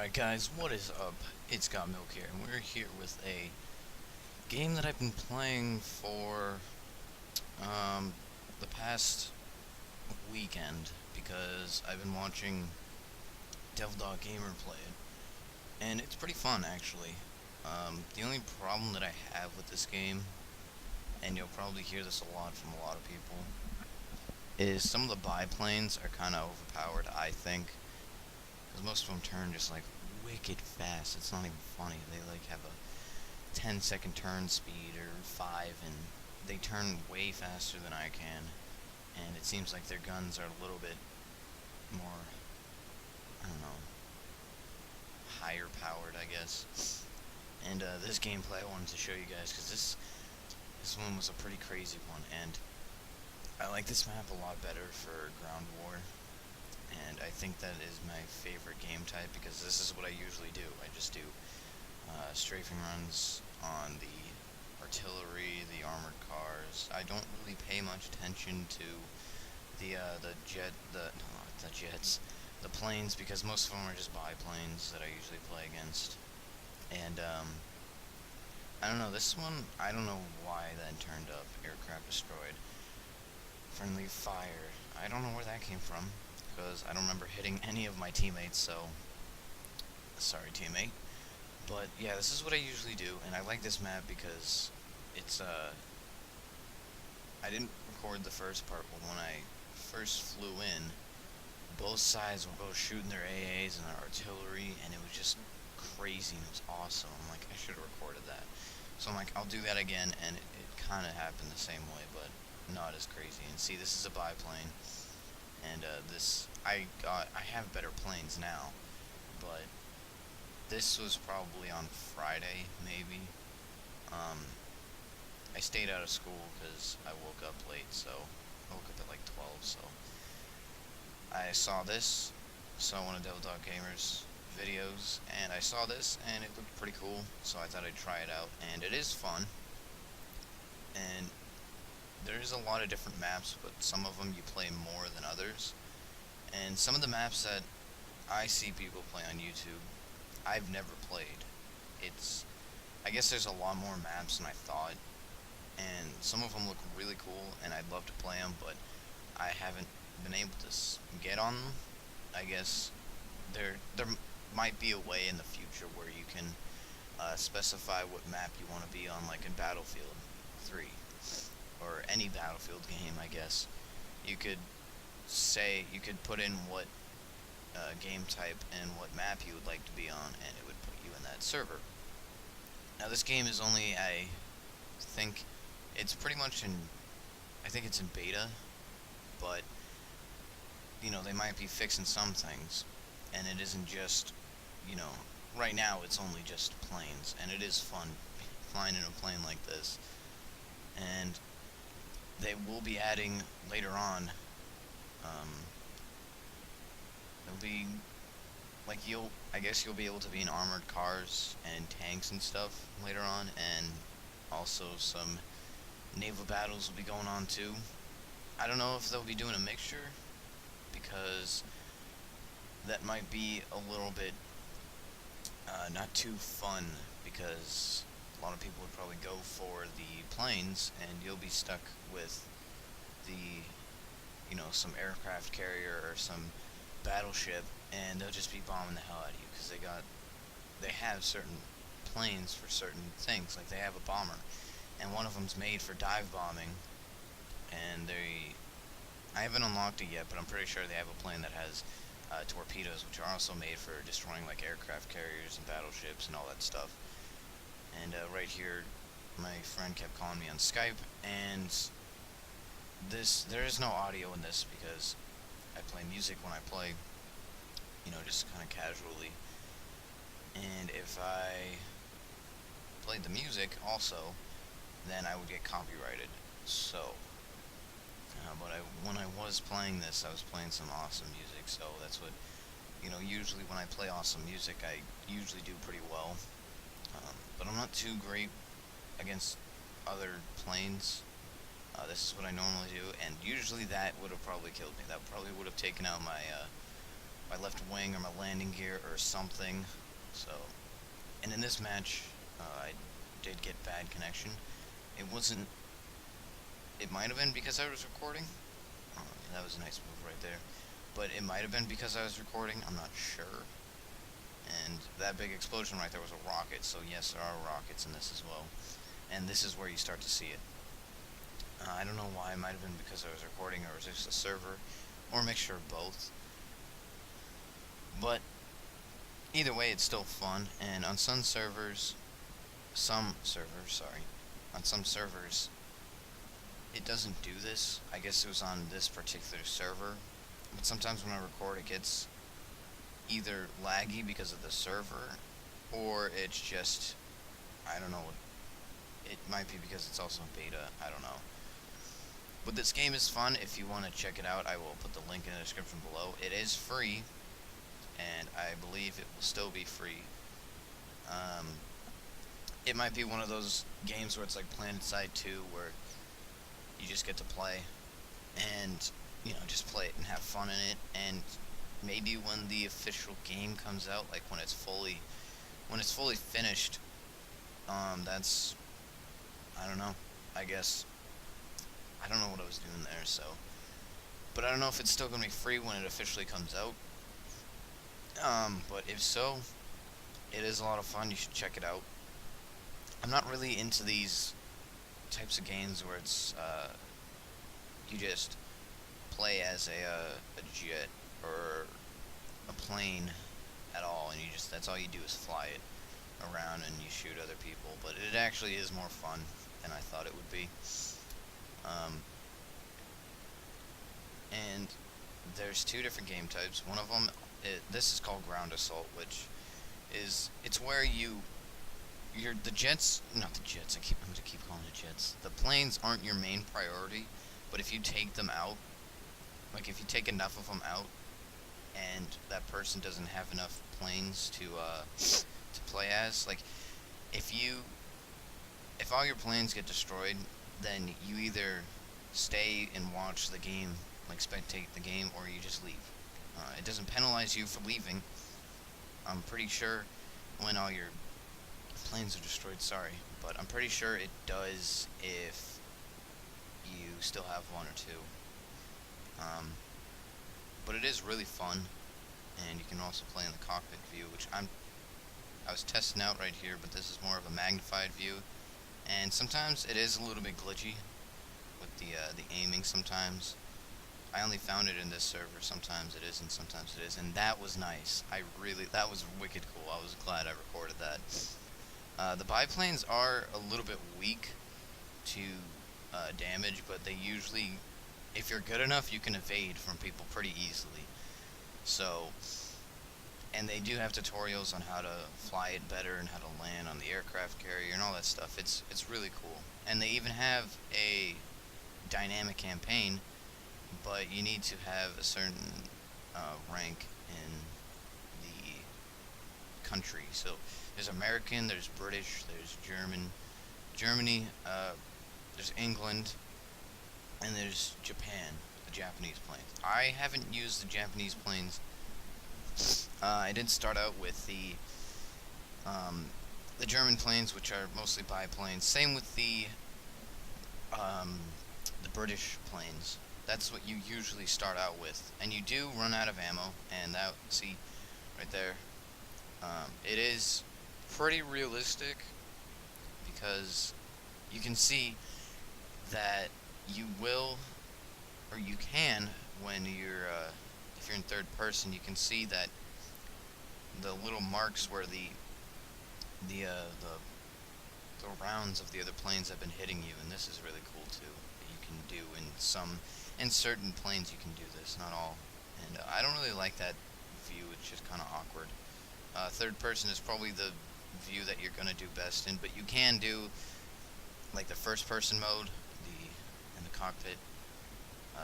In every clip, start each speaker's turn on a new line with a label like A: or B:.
A: Alright guys, what is up? It's Got Milk here, and we're here with a game that I've been playing for, the past weekend, because I've been watching Devil Dog Gamer play it, and it's pretty fun, actually. The only problem that I have with this game, and you'll probably hear this a lot from a lot of people, is some of the biplanes are kind of overpowered, I think. Because most of them turn just like wicked fast. It's not even funny. They like have a 10-second turn speed or 5, and they turn way faster than I can. And it seems like their guns are a little bit more, I don't know, higher powered, I guess. And this gameplay I wanted to show you guys, because this one was a pretty crazy one, and I like this map a lot better for ground war. And I think that is my favorite game type, because this is what I usually do. I just do strafing runs on the artillery, the armored cars. I don't really pay much attention to the jets, the planes, because most of them are just biplanes that I usually play against. And I don't know, this one, I don't know why that turned up. Aircraft destroyed. Friendly fire. I don't know where that came from, because I don't remember hitting any of my teammates, so sorry, teammate. But yeah, this is what I usually do, and I like this map because it's I didn't record the first part, but when I first flew in, both sides were both shooting their AAs and their artillery, and it was just crazy, and it was awesome. I'm like, I should have recorded that. So I'm like, I'll do that again, and it kind of happened the same way, but not as crazy. And see, this is a biplane. And I have better planes now, but this was probably on Friday, maybe. I stayed out of school because I woke up late, so I woke up at like 12, so I saw this, saw one of Devil Dog Gamer's videos, and I saw this, and it looked pretty cool, so I thought I'd try it out, and it is fun, and there's a lot of different maps, but some of them you play more than others. And some of the maps that I see people play on YouTube, I've never played. I guess there's a lot more maps than I thought, and some of them look really cool, and I'd love to play them, but I haven't been able to get on them. I guess there might be a way in the future where you can specify what map you want to be on, like in Battlefield 3. Or any Battlefield game, I guess. You could put in what game type and what map you would like to be on, and it would put you in that server. Now this game is only, I think, it's pretty much I think it's in beta, but, you know, they might be fixing some things, and it isn't just, you know, right now it's only just planes, and it is fun flying in a plane like this. And they will be adding later on, it'll be, like, I guess you'll be able to be in armored cars and tanks and stuff later on, and also some naval battles will be going on too. I don't know if they'll be doing a mixture, because that might be a little bit, not too fun, because a lot of people would probably go for the planes, and you'll be stuck with the, you know, some aircraft carrier or some battleship, and they'll just be bombing the hell out of you, because they have certain planes for certain things. Like, they have a bomber, and one of them's made for dive bombing, and I haven't unlocked it yet, but I'm pretty sure they have a plane that has torpedoes, which are also made for destroying, like, aircraft carriers and battleships and all that stuff. And right here, my friend kept calling me on Skype, and there is no audio in this, because I play music when I play, you know, just kind of casually. And if I played the music also, then I would get copyrighted. So, but when I was playing this, I was playing some awesome music, so that's what, you know, usually when I play awesome music, I usually do pretty well. But I'm not too great against other planes. This is what I normally do, and usually that would have probably killed me. That probably would have taken out my left wing or my landing gear or something. So, and in this match, I did get bad connection. It wasn't. It might have been because I was recording. That was a nice move right there. But it might have been because I was recording. I'm not sure. And that big explosion right there was a rocket. So yes, there are rockets in this as well. And this is where you start to see it. I don't know why. It might have been because I was recording, or was it just a server, or a mixture of both. But either way, it's still fun. And on some servers, on some servers, it doesn't do this. I guess it was on this particular server. But sometimes when I record, it gets either laggy because of the server, or it's just, I don't know. It might be because it's also beta. I don't know. But this game is fun. If you want to check it out, I will put the link in the description below. It is free, and I believe it will still be free. It might be one of those games where it's like PlanetSide 2, where you just get to play, and, you know, just play it and have fun in it, and maybe when the official game comes out, like when it's fully finished, that's, I don't know, I guess, I don't know what I was doing there, so, but I don't know if it's still going to be free when it officially comes out, but if so, it is a lot of fun. You should check it out. I'm not really into these types of games where it's, you just play as a jet or a plane at all, and that's all you do is fly it around and you shoot other people, but it actually is more fun than I thought it would be. And there's two different game types. One of them, this is called ground assault, which is, it's where the jets, not the jets, I'm gonna keep calling it jets. The planes aren't your main priority, but if you take them out, like if you take enough of them out, and that person doesn't have enough planes to play as, like, if all your planes get destroyed, then you either stay and watch the game, like spectate the game, or you just leave. It doesn't penalize you for leaving. I'm pretty sure when all your planes are destroyed, but I'm pretty sure it does if you still have one or two. But it is really fun, and you can also play in the cockpit view, which I was testing out right here, but this is more of a magnified view, and sometimes it is a little bit glitchy with the aiming sometimes. I only found it in this server. Sometimes it is, and sometimes it is, and that was nice. That was wicked cool. I was glad I recorded that. The biplanes are a little bit weak to damage, but they usually, if you're good enough, you can evade from people pretty easily. So, and they do have tutorials on how to fly it better and how to land on the aircraft carrier and all that stuff. It's really cool. And they even have a dynamic campaign, but you need to have a certain rank in the country. So there's American, there's British, there's Germany, there's England, and there's Japan, the Japanese planes. I haven't used the Japanese planes. I did start out with the German planes, which are mostly biplanes. Same with the British planes. That's what you usually start out with, and you do run out of ammo. And that, see, right there, it is pretty realistic, because you can see that you will, or you can, when you're if you're in third person, you can see that the little marks where the rounds of the other planes have been hitting you, and this is really cool too. That you can do in certain planes you can do this, not all. And I don't really like that view. It's just kind of awkward. Third person is probably the view that you're gonna do best in, but you can do like the first person mode, in the cockpit.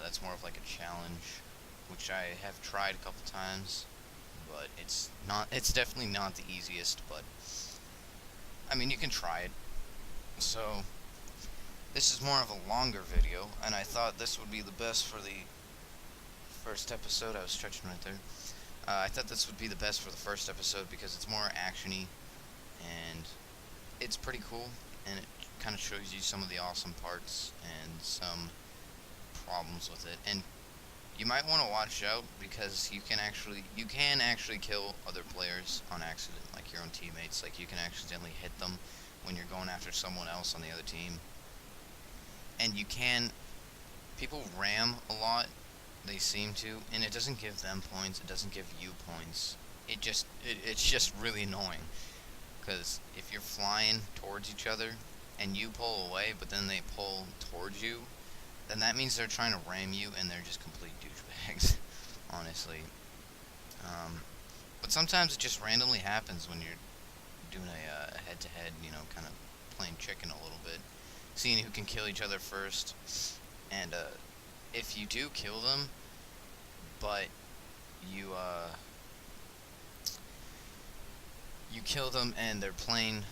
A: That's more of like a challenge, which I have tried a couple times, but it's definitely not the easiest, but I mean, you can try it. So this is more of a longer video, and I thought this would be the best for the first episode. I was stretching right there. I thought this would be the best for the first episode because it's more actiony and it's pretty cool, and it kind of shows you some of the awesome parts and some problems with it. And you might want to watch out because you can actually kill other players on accident, like your own teammates. Like you can accidentally hit them when you're going after someone else on the other team. And people ram a lot, they seem to, and it doesn't give them points, it doesn't give you points. It's just really annoying. Because if you're flying towards each other and you pull away, but then they pull towards you, then that means they're trying to ram you and they're just complete douchebags, honestly. But sometimes it just randomly happens when you're doing a head-to-head, kind of playing chicken a little bit, seeing who can kill each other first. And if you do kill them, but you you kill them and their plane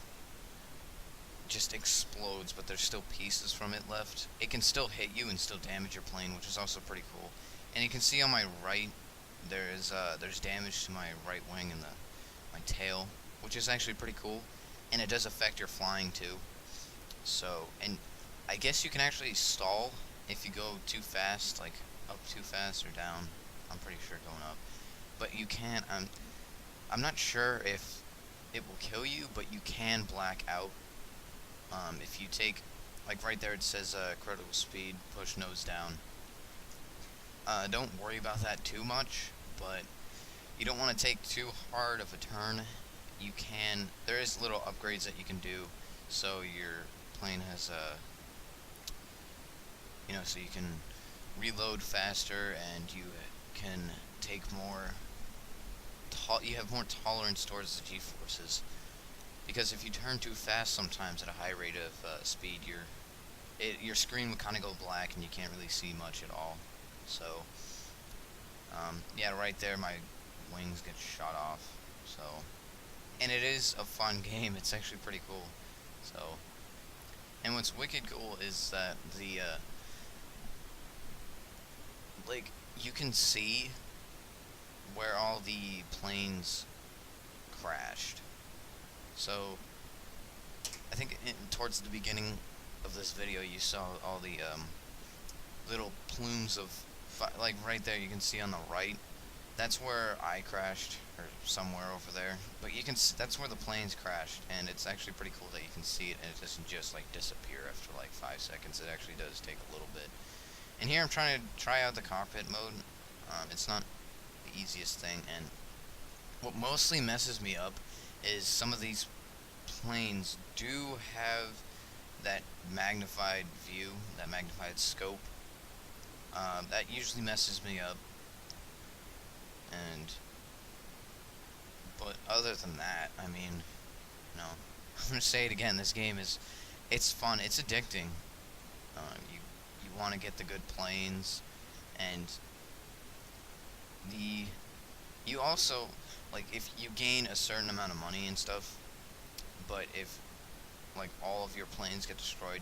A: just explodes, but there's still pieces from it left, it can still hit you and still damage your plane, which is also pretty cool. And you can see on my right, there's damage to my right wing and my tail, which is actually pretty cool, and it does affect your flying too. So, and I guess you can actually stall if you go too fast, like up too fast or down. I'm pretty sure going up, but you can't. I'm not sure if it will kill you, but you can black out. If you take, like right there, it says critical speed, push nose down. Don't worry about that too much, but you don't want to take too hard of a turn. There is little upgrades that you can do, so your plane has so you can reload faster and you can take more. You have more tolerance towards the G-forces, because if you turn too fast sometimes at a high rate of speed, your screen will kind of go black and you can't really see much at all. So yeah, right there my wings get shot off. So, and it is a fun game. It's actually pretty cool. So, and what's wicked cool is that like you can see where all the planes crashed. So I think towards the beginning of this video you saw all the little plumes of like right there, you can see on the right, that's where I crashed, or somewhere over there, but you can that's where the planes crashed, and it's actually pretty cool that you can see it and it doesn't just like disappear after like 5 seconds. It actually does take a little bit. And here I'm trying to try out the cockpit mode. It's not the easiest thing, and what mostly messes me up is some of these planes do have that magnified view, that magnified scope. That usually messes me up. But other than that, I mean, no. I'm gonna say it again. This game it's fun. It's addicting. You want to get the good planes, and you also, like, if you gain a certain amount of money and stuff, but if like all of your planes get destroyed,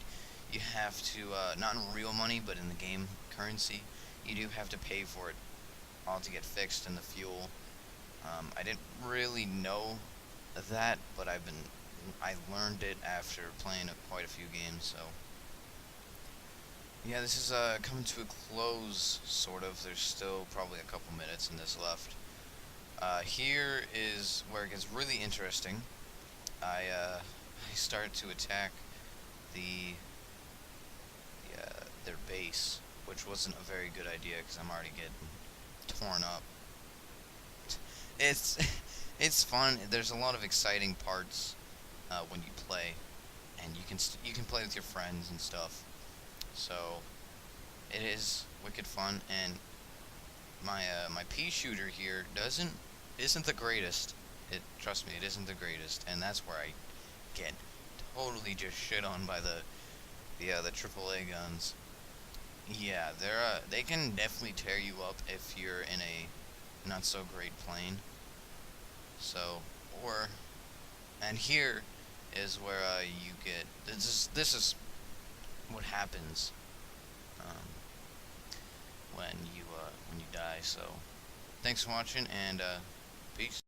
A: you have to not in real money, but in the game currency, you do have to pay for it all to get fixed in the fuel. I didn't really know that, but I learned it after playing quite a few games. So yeah, this is coming to a close, sort of. There's still probably a couple minutes in this left. Here is where it gets really interesting. I start to attack their base, which wasn't a very good idea because I'm already getting torn up. It's fun. There's a lot of exciting parts when you play, and you can play with your friends and stuff. So it is wicked fun, and my pea shooter here isn't the greatest. Trust me, it isn't the greatest, and that's where I get totally just shit on by the AAA guns. Yeah, they can definitely tear you up if you're in a not so great plane. So, and here is where you get this is what happens when you die. So thanks for watching, and peace.